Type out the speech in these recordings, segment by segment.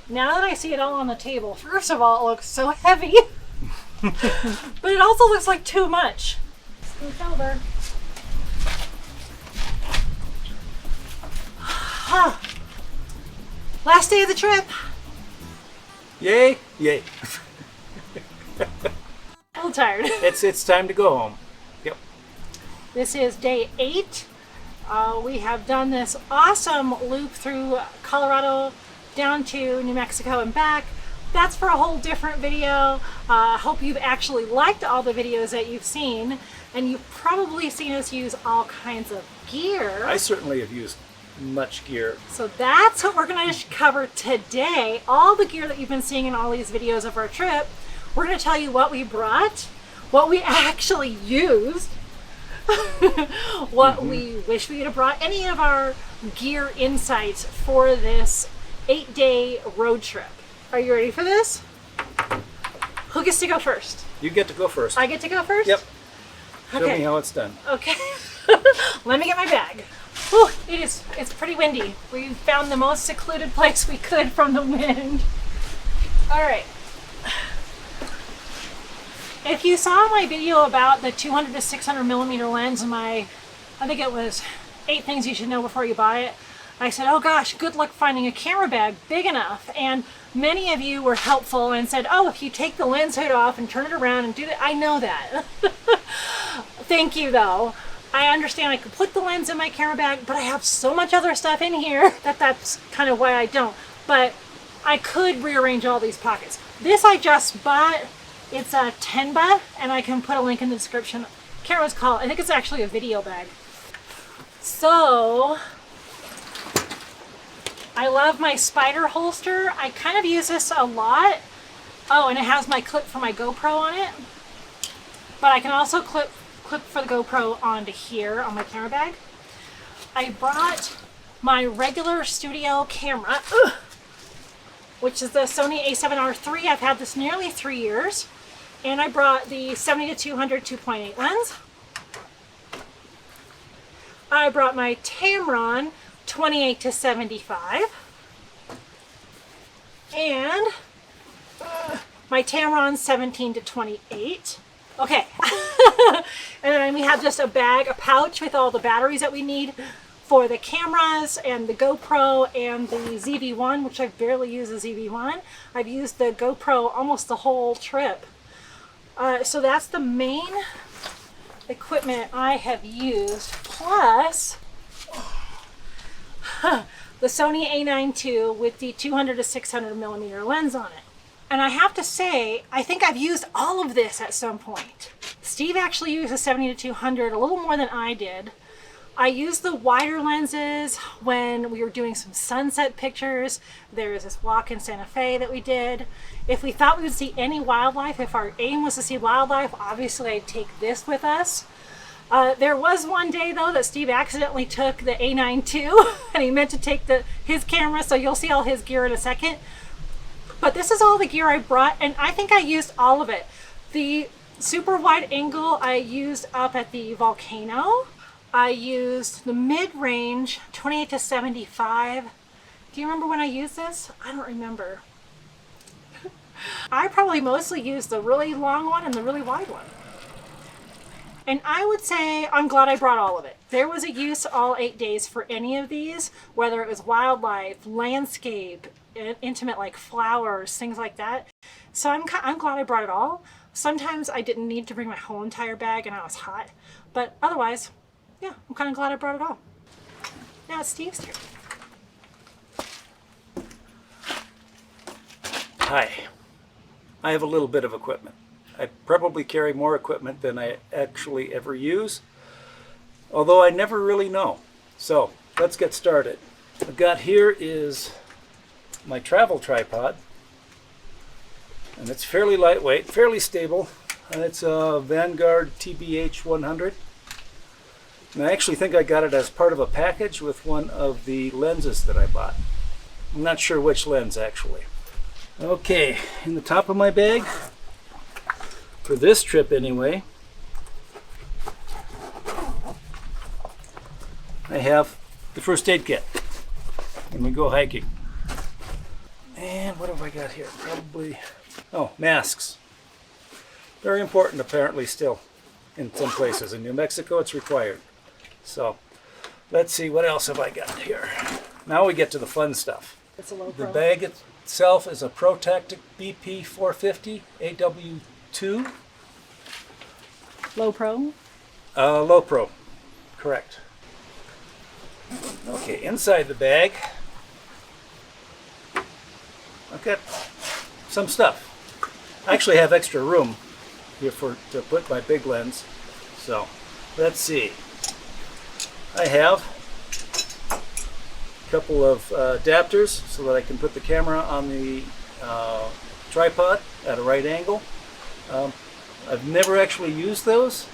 Now that I see it all on the table, first of all, it looks so heavy. But it also looks like too much. Scoot over. Last day of the trip. Yay, yay. A little tired. It's time to go home. Yep. This is day 8. We have done this awesome loop through Colorado down to New Mexico and back. That's for a whole different video. Hope you've actually liked all the videos that you've seen, and you've probably seen us use all kinds of gear. I certainly have used much gear. So that's what we're going to cover today. All the gear that you've been seeing in all these videos of our trip. We're going to tell you what we brought, what we actually used, what we wish we would have brought, any of our gear insights for this 8-day road trip. Are you ready for this? Who gets to go first? You get to go first. I get to go first? Yep. Show Okay. me how it's done. Okay. Let me get my bag. Whew, it's pretty windy. We found the most secluded place we could from the wind. All right. If you saw my video about the 200 to 600 millimeter lens and I think it was 8 things you should know before you buy it, I said, oh gosh, good luck finding a camera bag big enough. And many of you were helpful and said, oh, if you take the lens hood off and turn it around and do that, I know that. Thank you though. I understand I could put the lens in my camera bag, but I have so much other stuff in here that's kind of why I don't. But I could rearrange all these pockets. This I just bought. It's a Tenba, and I can put a link in the description. I can't remember what it's called. I think it's actually a video bag. So, I love my spider holster. I kind of use this a lot. Oh, and it has my clip for my GoPro on it. But I can also clip for the GoPro onto here on my camera bag. I brought my regular studio camera, which is the Sony a7R III. I've had this nearly 3 years. And I brought the 70-200 2.8 lens. I brought my Tamron 28-75. And my Tamron 17-28. Okay. And then we have just a pouch with all the batteries that we need for the cameras and the GoPro and the ZV-1, which I've barely used the ZV-1. I've used the GoPro almost the whole trip. So that's the main equipment I have used, plus the Sony a9 II with the 200 to 600 millimeter lens on it. And I have to say, I think I've used all of this at some point. Steve actually used a 70-200 a little more than I did. I used the wider lenses when we were doing some sunset pictures. There was this walk in Santa Fe that we did. If we thought we would see any wildlife, if our aim was to see wildlife, obviously I'd take this with us. There was one day though that Steve accidentally took the a9 II and he meant to take his camera, so you'll see all his gear in a second. But this is all the gear I brought, and I think I used all of it. The super wide angle I used up at the volcano. I used the mid-range 28-75. Do you remember when I used this? I don't remember. I probably mostly used the really long one and the really wide one. And I would say I'm glad I brought all of it. There was a use all 8 days for any of these, whether it was wildlife, landscape, intimate like flowers, things like that. So I'm glad I brought it all. Sometimes I didn't need to bring my whole entire bag and I was hot, but otherwise, yeah, I'm kind of glad I brought it all. Now it's Steve's turn. Hi. I have a little bit of equipment. I probably carry more equipment than I actually ever use, although I never really know. So let's get started. I've got here is my travel tripod, and it's fairly lightweight, fairly stable, and it's a Vanguard TBH 100. And I actually think I got it as part of a package with one of the lenses that I bought. I'm not sure which lens actually. Okay, in the top of my bag, for this trip anyway, I have the first aid kit when we go hiking. And what have I got here? Probably, oh, masks. Very important apparently still in some places. In New Mexico it's required. So let's see, what else have I got here? Now we get to the fun stuff. It's a low The pro. bag itself is a ProTactic BP 450 AW2. Low pro. Low Pro, correct. Okay, inside the bag, I've got some stuff. I actually have extra room here to put my big lens. So, let's see. I have a couple of adapters so that I can put the camera on the tripod at a right angle. I've never actually used those,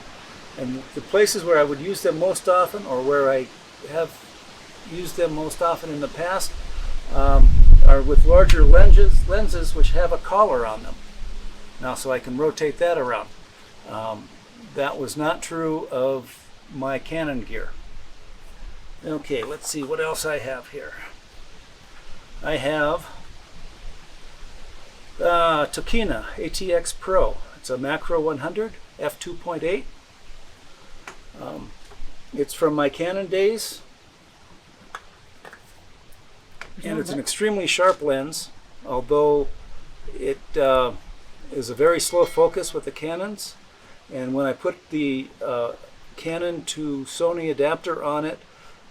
and the places where I would use them most often, or where I have used them most often in the past, are with larger lenses which have a collar on them. Now, so I can rotate that around. That was not true of my Canon gear. Okay, let's see what else I have here. I have Tokina ATX Pro. It's a macro 100 f2.8. It's from my Canon days, and it's an extremely sharp lens, although it is a very slow focus with the Canons. And when I put the Canon to Sony adapter on it,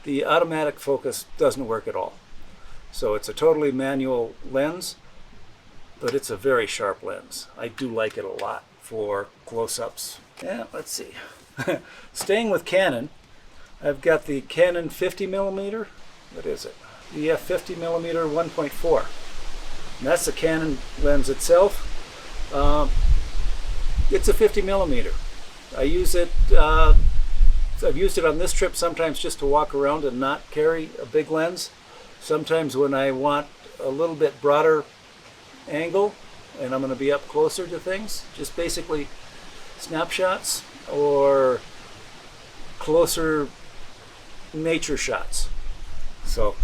the automatic focus doesn't work at all. So it's a totally manual lens, but it's a very sharp lens. I do like it a lot for close-ups. Yeah, let's see. Staying with Canon, I've got the Canon 50mm. What is it? The f50mm 1.4. And that's the Canon lens itself. It's a 50mm. I use it. I've used it on this trip sometimes just to walk around and not carry a big lens. Sometimes when I want a little bit broader angle and I'm going to be up closer to things, just basically snapshots or closer nature shots. So,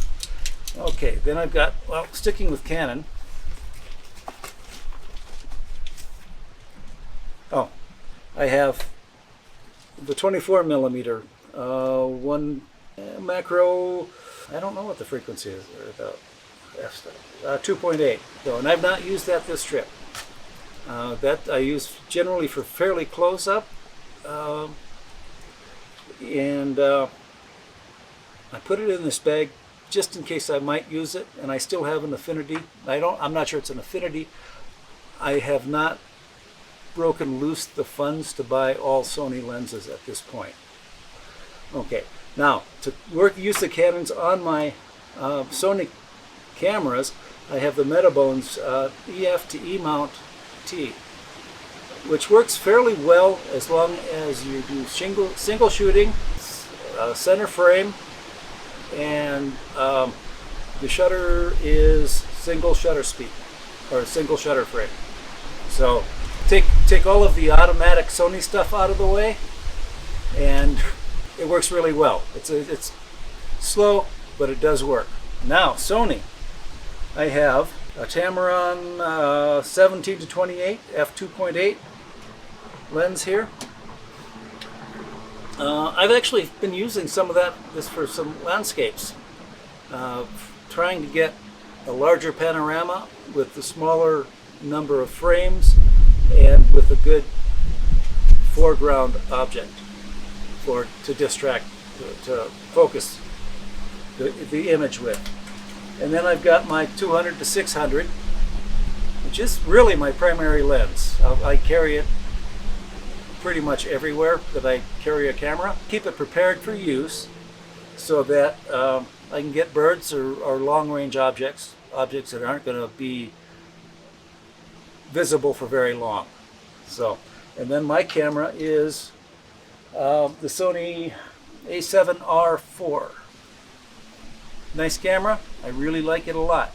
okay, then I've got, well, sticking with Canon. Oh, I have the 24mm one macro. I don't know what the frequency is. About 2.8. So, and I've not used that this trip. That I use generally for fairly close up, and I put it in this bag just in case I might use it. And I still have an affinity. I'm not sure it's an affinity. I have not broken loose the funds to buy all Sony lenses at this point. Okay, now to use the Canons on my Sony cameras, I have the Metabones EF to E mount T, which works fairly well as long as you do single shooting, center frame, and the shutter is single shutter speed or single shutter frame. So take all of the automatic Sony stuff out of the way, and it works really well. It's slow, but it does work. Now Sony, I have a Tamron 17 to 28 f2.8 lens here. I've actually been using some of this for some landscapes, trying to get a larger panorama with the smaller number of frames and with a good foreground object to distract, to focus the image with. And then I've got my 200 to 600, which is really my primary lens. I carry it pretty much everywhere that I carry a camera. Keep it prepared for use so that I can get birds or long-range objects that aren't going to be visible for very long. So, and then my camera is the Sony A7R4. Nice camera. I really like it a lot.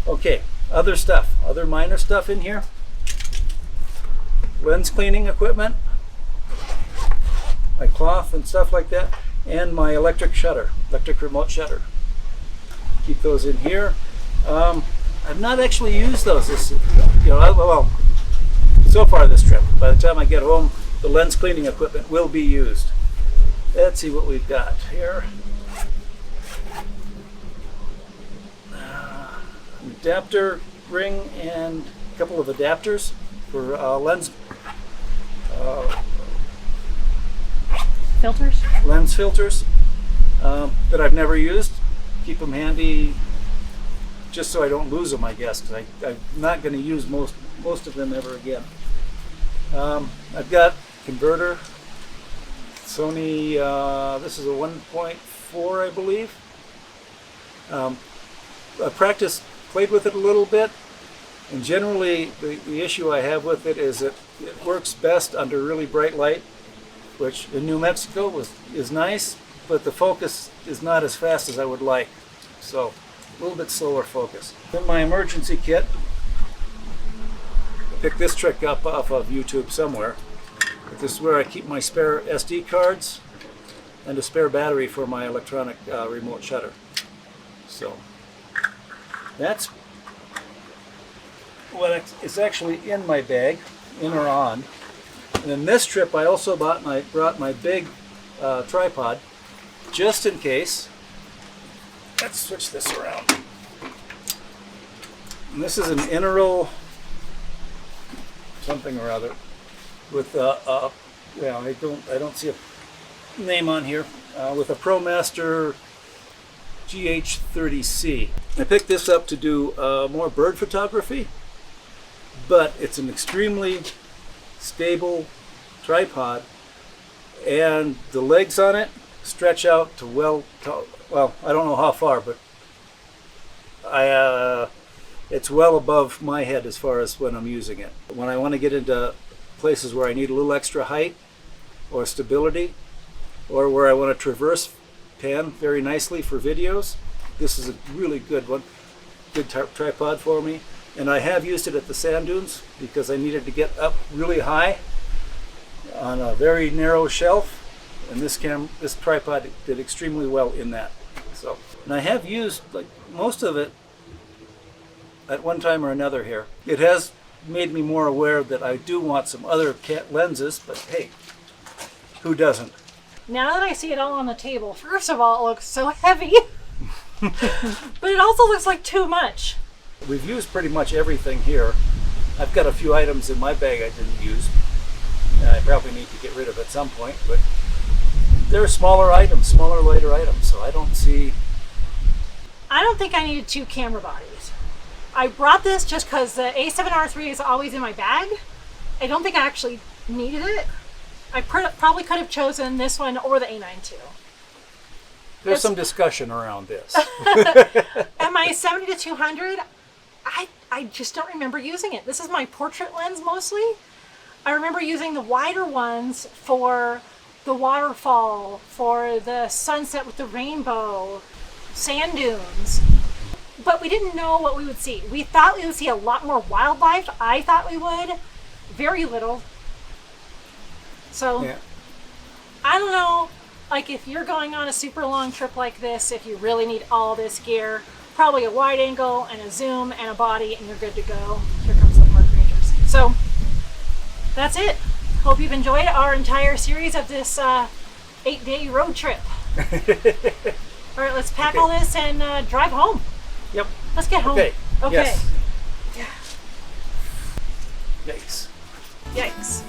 Okay, other stuff, other minor stuff in here. Lens cleaning equipment, my cloth and stuff like that, and my electric remote shutter. Keep those in here. I I've not actually used those this, well, so far this trip. By the time I get home, the lens cleaning equipment will be used. Let's see what we've got here. Adapter ring and a couple of adapters for lens Filters? lens filters that I've never used. Keep them handy just so I don't lose them, I guess, because I'm not going to use most of them ever again. I've got converter, Sony, this is a 1.4, I believe. I played with it a little bit, and generally the issue I have with it is that it works best under really bright light, which in New Mexico is nice, but the focus is not as fast as I would like. So a little bit slower focus. In my emergency kit, I picked this trick up off of YouTube somewhere. But this is where I keep my spare SD cards and a spare battery for my electronic remote shutter. So that's what is actually in my bag, in or on. And then this trip I also brought my big tripod, just in case. Let's switch this around. And this is an Integral something or other with I don't see a name on here, with a ProMaster GH30C. I picked this up to do more bird photography, but it's an extremely stable tripod, and the legs on it stretch out to well, I don't know how far, but it's well above my head as far as when I'm using it. When I want to get into places where I need a little extra height or stability, or where I want to traverse pan very nicely for videos, this is a really good one, good tripod for me. And I have used it at the sand dunes because I needed to get up really high on a very narrow shelf, and this tripod did extremely well in that. So, and I have used like most of it at one time or another here. It has made me more aware that I do want some other lenses, but hey, who doesn't? Now that I see it all on the table, first of all, it looks so heavy, but it also looks like too much. We've used pretty much everything here. I've got a few items in my bag I didn't use. I probably need to get rid of at some point, but they're smaller items, smaller, lighter items, so I don't think I needed two camera bodies. I brought this just because the A7R3 is always in my bag. I don't think I actually needed it. I probably could have chosen this one or the A9 II. There's some discussion around this. And my 70-200, I just don't remember using it. This is my portrait lens mostly. I remember using the wider ones for the waterfall, for the sunset with the rainbow, sand dunes. But we didn't know what we would see. We thought we would see a lot more wildlife. I thought we would. Very little. So, yeah. I don't know, like if you're going on a super long trip like this, if you really need all this gear, probably a wide angle and a zoom and a body and you're good to go. Here comes the park rangers. So, that's it. Hope you've enjoyed our entire series of this 8-day road trip. All right, let's pack all this and drive home. Yep. Let's get home. Okay. Okay. Yes. Yeah. Yikes. Yikes.